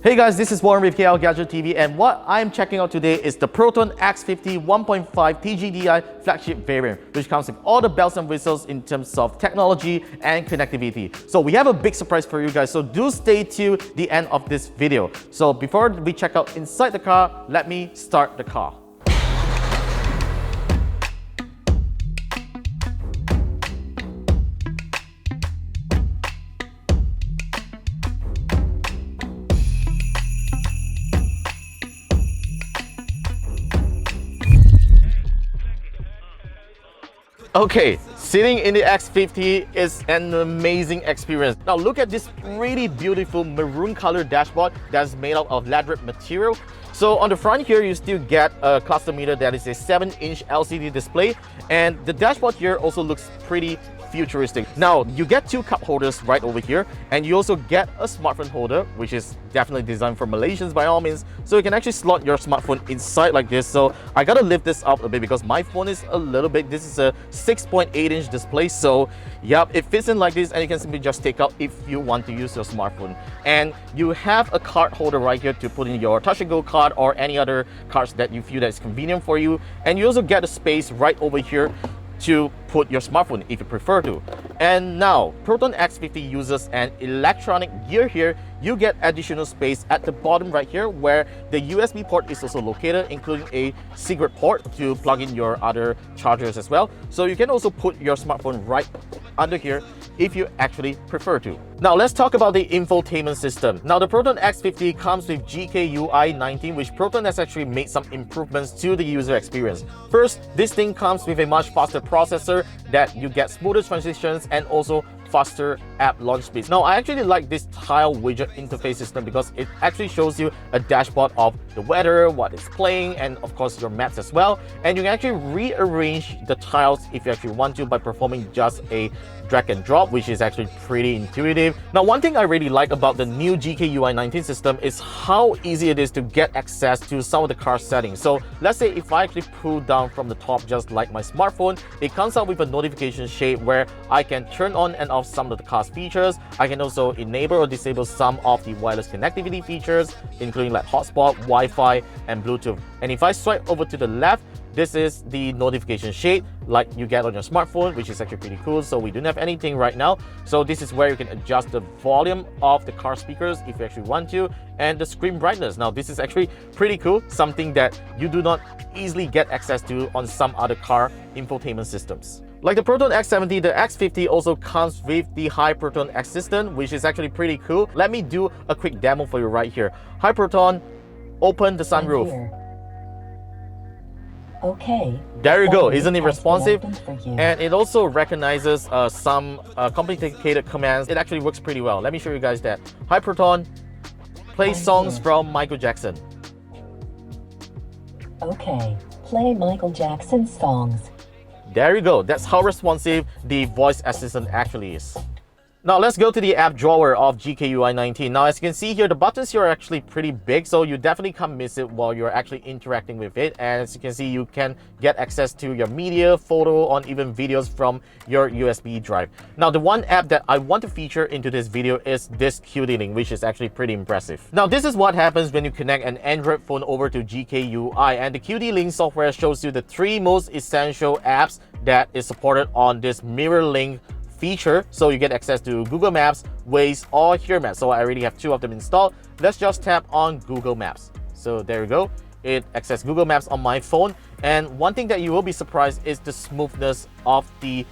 Hey guys, this is Warren with KLGadgetTV, and what I'm checking out today is the Proton X50 1.5 TGDI flagship variant, which comes with all the bells and whistles in terms of technology and connectivity. So we have a big surprise for you guys, so do stay till the end of this video. So before we check out inside the car, let me start the car. Okay, sitting in the X50 is an amazing experience. Now look at this pretty beautiful maroon colored dashboard that's made out of lead material. So on the front here, you still get a cluster meter that is a 7-inch LCD display, and the dashboard here also looks pretty futuristic. Now you get two cup holders right over here, and you also get a smartphone holder, which is definitely designed for Malaysians by all means, so you can actually slot your smartphone inside like this. So I gotta lift this up a bit because my phone is a little big. This is a 6.8-inch display, so yep, it fits in like this, and you can simply just take out if you want to use your smartphone. And you have a card holder right here to put in your touch and go card or any other cards that you feel that is convenient for you, and you also get a space right over here to put your smartphone if you prefer to. And now Proton X50 uses an electronic gear here. You get additional space at the bottom right here where the USB port is also located, including a secret port to plug in your other chargers as well. So you can also put your smartphone right under here if you actually prefer to. Now let's talk about the infotainment system. Now the Proton X50 comes with GKUI 19, which Proton has actually made some improvements to the user experience. First, this thing comes with a much faster processor that you get smoother transitions and also faster app launch speeds. Now I actually like this tile widget interface system because it actually shows you a dashboard of the weather, what is playing, and of course your maps as well. And you can actually rearrange the tiles if you actually want to by performing just a drag and drop, which is actually pretty intuitive. Now one thing I really like about the new GKUI 19 system is how easy it is to get access to some of the car settings. So let's say if I actually pull down from the top just like my smartphone, it comes out with a notification shade where I can turn on and off some of the car's features. I can also enable or disable some of the wireless connectivity features, including like hotspot, Wi-Fi, and Bluetooth. And if I swipe over to the left, this is the notification shade like you get on your smartphone, which is actually pretty cool. So we don't have anything right now. So this is where you can adjust the volume of the car speakers if you actually want to, and the screen brightness. Now this is actually pretty cool, something that you do not easily get access to on some other car infotainment systems. Like the Proton X70, the X50 also comes with the Hypertone Assistant, which is actually pretty cool. Let me do a quick demo for you right here. Hypertone, open the sunroof. Okay. There you go. Isn't it responsive? And it also recognizes some complicated commands. It actually works pretty well. Let me show you guys that. Hypertone, play songs from Michael Jackson. Okay. Play Michael Jackson songs. There you go. That's how responsive the voice assistant actually is. Now let's go to the app drawer of GKUI 19. Now as you can see here, the buttons here are actually pretty big, so you definitely can't miss it while you're actually interacting with it. And as you can see, you can get access to your media, photo, or even videos from your USB drive. Now the one app that I want to feature into this video is this QD Link, which is actually pretty impressive. Now this is what happens when you connect an Android phone over to GKUI, and the QD Link software shows you the 3 most essential apps that is supported on this mirror link feature. So you get access to Google Maps, Waze, or Here Maps. So I already have 2 of them installed. Let's just tap on Google Maps. So there you go. It accesses Google Maps on my phone. And one thing that you will be surprised is the smoothness of the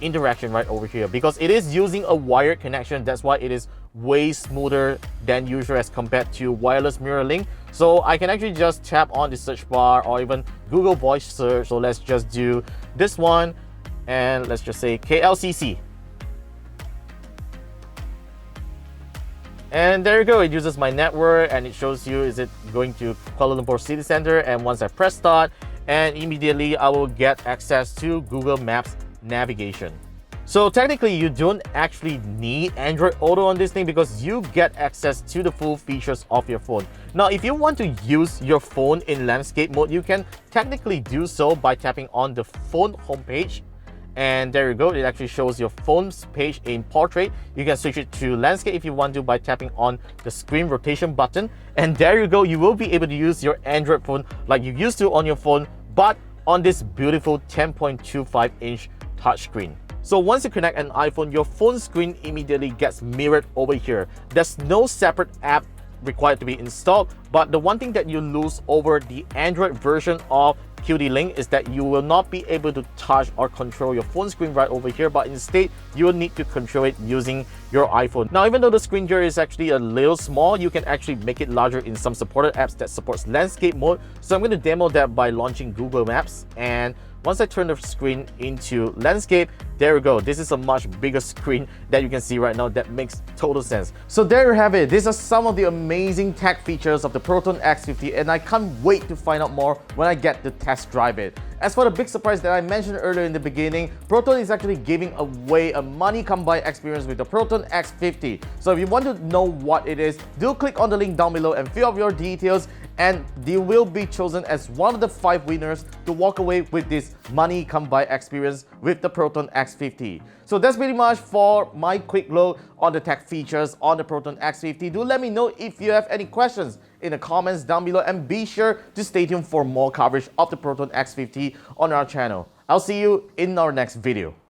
interaction right over here, because it is using a wired connection. That's why it is way smoother than usual as compared to wireless mirror link. So I can actually just tap on the search bar or even Google voice search. So let's just do this one, and let's just say KLCC. And there you go, it uses my network and it shows you is it going to Kuala Lumpur City Center. And once I press start, and immediately I will get access to Google Maps navigation. So technically you don't actually need Android Auto on this thing because you get access to the full features of your phone. Now if you want to use your phone in landscape mode, you can technically do so by tapping on the phone homepage. And there you go, it actually shows your phone's page in portrait. You can switch it to landscape if you want to by tapping on the screen rotation button. And there you go, you will be able to use your Android phone like you used to on your phone, but on this beautiful 10.25-inch touchscreen. So once you connect an iPhone, your phone screen immediately gets mirrored over here. There's no separate app required to be installed, but the one thing that you lose over the Android version of QD Link is that you will not be able to touch or control your phone screen right over here, but instead you will need to control it using your iPhone. Now, even though the screen here is actually a little small, you can actually make it larger in some supported apps that supports landscape mode. So I'm going to demo that by launching Google Maps, and once I turn the screen into landscape, there we go. This is a much bigger screen that you can see right now. That makes total sense. So there you have it. These are some of the amazing tech features of the Proton X50, and I can't wait to find out more when I get to test drive it. As for the big surprise that I mentioned earlier in the beginning, Proton is actually giving away a money come by experience with the Proton X50. So if you want to know what it is, do click on the link down below and fill up your details, and you will be chosen as one of the 5 winners to walk away with this money come by experience with the Proton X50. So that's pretty much for my quick look on the tech features on the Proton X50. Do let me know if you have any questions in the comments down below, and be sure to stay tuned for more coverage of the Proton X50 on our channel. I'll see you in our next video.